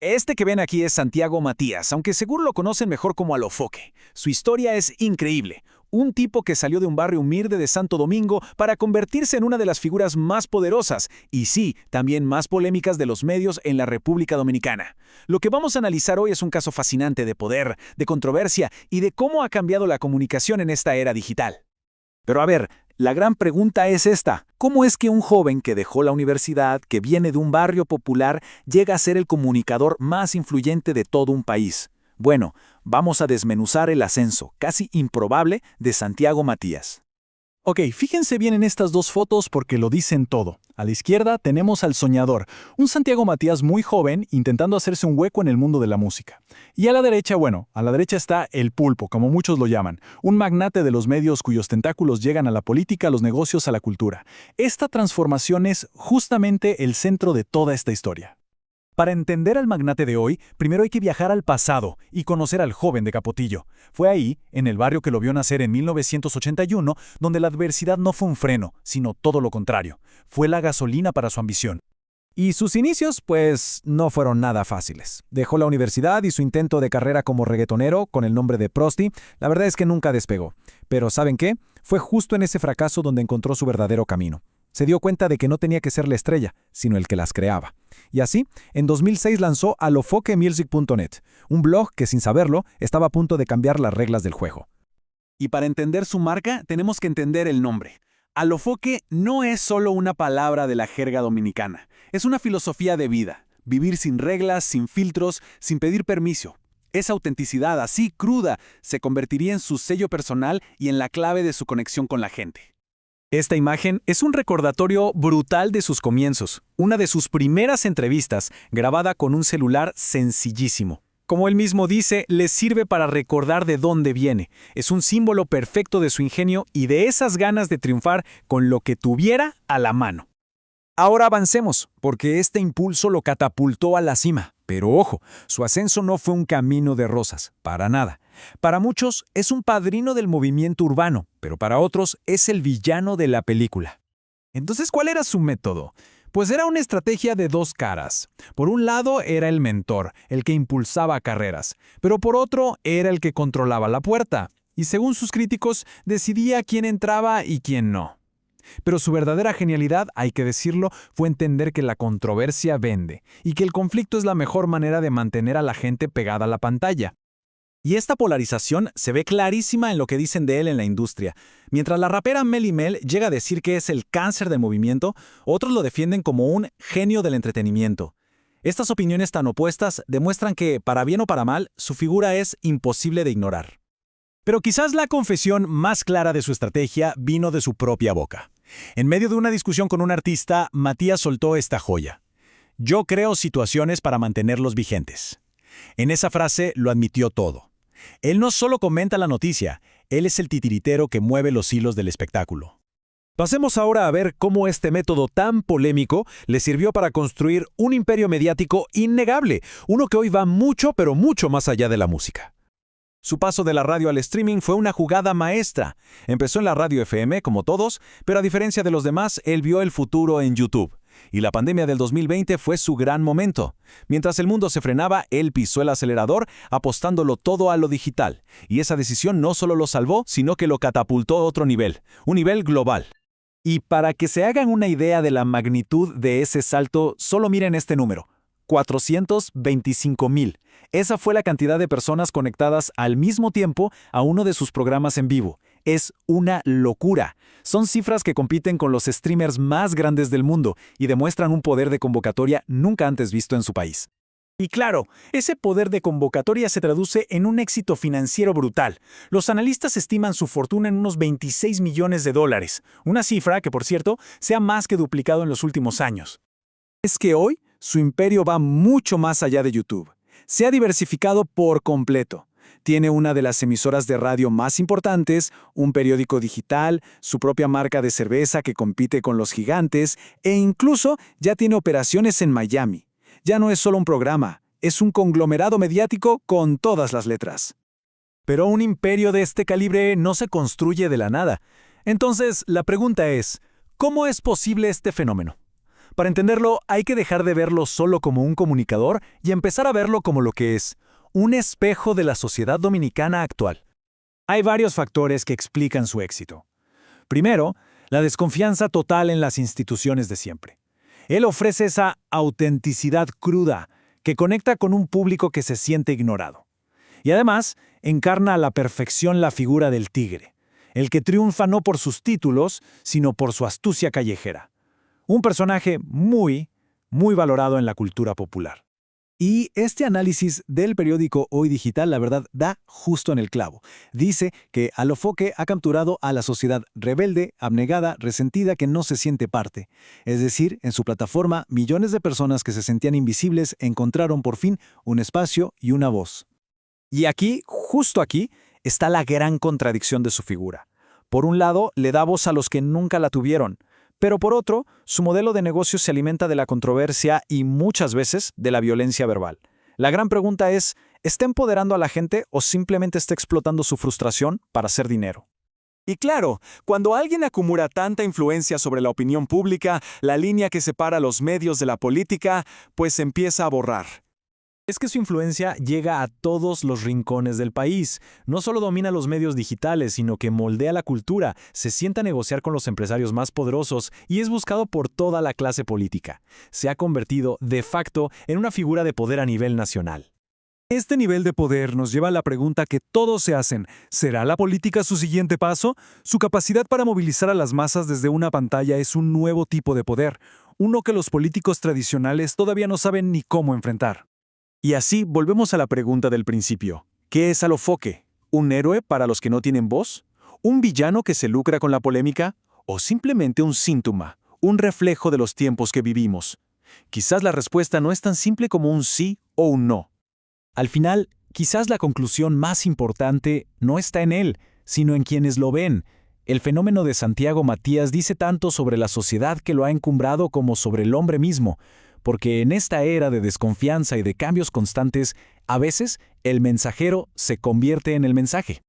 Este que ven aquí es Santiago Matías, aunque seguro lo conocen mejor como Alofoque. Su historia es increíble. Un tipo que salió de un barrio humilde de Santo Domingo para convertirse en una de las figuras más poderosas y sí, también más polémicas de los medios en la República Dominicana. Lo que vamos a analizar hoy es un caso fascinante de poder, de controversia y de cómo ha cambiado la comunicación en esta era digital. Pero a ver, la gran pregunta es esta. ¿Cómo es que un joven que dejó la universidad, que viene de un barrio popular, llega a ser el comunicador más influyente de todo un país? Bueno, vamos a desmenuzar el ascenso, casi improbable, de Santiago Matías. Ok, fíjense bien en estas dos fotos porque lo dicen todo. A la izquierda tenemos al soñador, un Santiago Matías muy joven intentando hacerse un hueco en el mundo de la música. Y a la derecha, bueno, a la derecha está el pulpo, como muchos lo llaman, un magnate de los medios cuyos tentáculos llegan a la política, a los negocios, a la cultura. Esta transformación es justamente el centro de toda esta historia. Para entender al magnate de hoy, primero hay que viajar al pasado y conocer al joven de Capotillo. Fue ahí, en el barrio que lo vio nacer en 1981, donde la adversidad no fue un freno, sino todo lo contrario. Fue la gasolina para su ambición. Y sus inicios, pues, no fueron nada fáciles. Dejó la universidad y su intento de carrera como reggaetonero, con el nombre de Prosti, la verdad es que nunca despegó. Pero ¿saben qué? Fue justo en ese fracaso donde encontró su verdadero camino. Se dio cuenta de que no tenía que ser la estrella, sino el que las creaba. Y así, en 2006 lanzó alofoquemusic.net, un blog que, sin saberlo, estaba a punto de cambiar las reglas del juego. Y para entender su marca, tenemos que entender el nombre. Alofoque no es solo una palabra de la jerga dominicana, es una filosofía de vida. Vivir sin reglas, sin filtros, sin pedir permiso. Esa autenticidad, así cruda, se convertiría en su sello personal y en la clave de su conexión con la gente. Esta imagen es un recordatorio brutal de sus comienzos, una de sus primeras entrevistas, grabada con un celular sencillísimo. Como él mismo dice, le sirve para recordar de dónde viene. Es un símbolo perfecto de su ingenio y de esas ganas de triunfar con lo que tuviera a la mano. Ahora avancemos, porque este impulso lo catapultó a la cima. Pero ojo, su ascenso no fue un camino de rosas, para nada. Para muchos es un padrino del movimiento urbano, pero para otros es el villano de la película. Entonces, ¿cuál era su método? Pues era una estrategia de dos caras. Por un lado era el mentor, el que impulsaba carreras, pero por otro era el que controlaba la puerta, y según sus críticos decidía quién entraba y quién no. Pero su verdadera genialidad, hay que decirlo, fue entender que la controversia vende y que el conflicto es la mejor manera de mantener a la gente pegada a la pantalla. Y esta polarización se ve clarísima en lo que dicen de él en la industria. Mientras la rapera Melle Mel llega a decir que es el cáncer del movimiento, otros lo defienden como un genio del entretenimiento. Estas opiniones tan opuestas demuestran que, para bien o para mal, su figura es imposible de ignorar. Pero quizás la confesión más clara de su estrategia vino de su propia boca. En medio de una discusión con un artista, Matías soltó esta joya. Yo creo situaciones para mantenerlos vigentes. En esa frase lo admitió todo. Él no solo comenta la noticia, él es el titiritero que mueve los hilos del espectáculo. Pasemos ahora a ver cómo este método tan polémico le sirvió para construir un imperio mediático innegable, uno que hoy va mucho pero mucho más allá de la música. Su paso de la radio al streaming fue una jugada maestra. Empezó en la radio FM, como todos, pero a diferencia de los demás, él vio el futuro en YouTube. Y la pandemia del 2020 fue su gran momento. Mientras el mundo se frenaba, él pisó el acelerador, apostándolo todo a lo digital. Y esa decisión no solo lo salvó, sino que lo catapultó a otro nivel, un nivel global. Y para que se hagan una idea de la magnitud de ese salto, solo miren este número. 425,000. Esa fue la cantidad de personas conectadas al mismo tiempo a uno de sus programas en vivo. Es una locura. Son cifras que compiten con los streamers más grandes del mundo y demuestran un poder de convocatoria nunca antes visto en su país. Y claro, ese poder de convocatoria se traduce en un éxito financiero brutal. Los analistas estiman su fortuna en unos 26 millones de dólares, una cifra que, por cierto, se ha más que duplicado en los últimos años. Es que hoy, su imperio va mucho más allá de YouTube. Se ha diversificado por completo. Tiene una de las emisoras de radio más importantes, un periódico digital, su propia marca de cerveza que compite con los gigantes e incluso ya tiene operaciones en Miami. Ya no es solo un programa, es un conglomerado mediático con todas las letras. Pero un imperio de este calibre no se construye de la nada. Entonces, la pregunta es, ¿cómo es posible este fenómeno? Para entenderlo, hay que dejar de verlo solo como un comunicador y empezar a verlo como lo que es, un espejo de la sociedad dominicana actual. Hay varios factores que explican su éxito. Primero, la desconfianza total en las instituciones de siempre. Él ofrece esa autenticidad cruda que conecta con un público que se siente ignorado. Y además, encarna a la perfección la figura del tigre, el que triunfa no por sus títulos, sino por su astucia callejera. Un personaje muy valorado en la cultura popular. Y este análisis del periódico Hoy Digital, la verdad, da justo en el clavo. Dice que Alofoque ha capturado a la sociedad rebelde, abnegada, resentida que no se siente parte. Es decir, en su plataforma, millones de personas que se sentían invisibles encontraron por fin un espacio y una voz. Y aquí, justo aquí, está la gran contradicción de su figura. Por un lado, le da voz a los que nunca la tuvieron, pero por otro, su modelo de negocio se alimenta de la controversia y muchas veces de la violencia verbal. La gran pregunta es, ¿está empoderando a la gente o simplemente está explotando su frustración para hacer dinero? Y claro, cuando alguien acumula tanta influencia sobre la opinión pública, la línea que separa los medios de la política, pues empieza a borrar. Es que su influencia llega a todos los rincones del país. No solo domina los medios digitales, sino que moldea la cultura, se sienta a negociar con los empresarios más poderosos y es buscado por toda la clase política. Se ha convertido, de facto, en una figura de poder a nivel nacional. Este nivel de poder nos lleva a la pregunta que todos se hacen: ¿será la política su siguiente paso? Su capacidad para movilizar a las masas desde una pantalla es un nuevo tipo de poder, uno que los políticos tradicionales todavía no saben ni cómo enfrentar. Y así volvemos a la pregunta del principio. ¿Qué es Alofoque? ¿Un héroe para los que no tienen voz? ¿Un villano que se lucra con la polémica? ¿O simplemente un síntoma, un reflejo de los tiempos que vivimos? Quizás la respuesta no es tan simple como un sí o un no. Al final, quizás la conclusión más importante no está en él, sino en quienes lo ven. El fenómeno de Santiago Matías dice tanto sobre la sociedad que lo ha encumbrado como sobre el hombre mismo, porque en esta era de desconfianza y de cambios constantes, a veces el mensajero se convierte en el mensaje.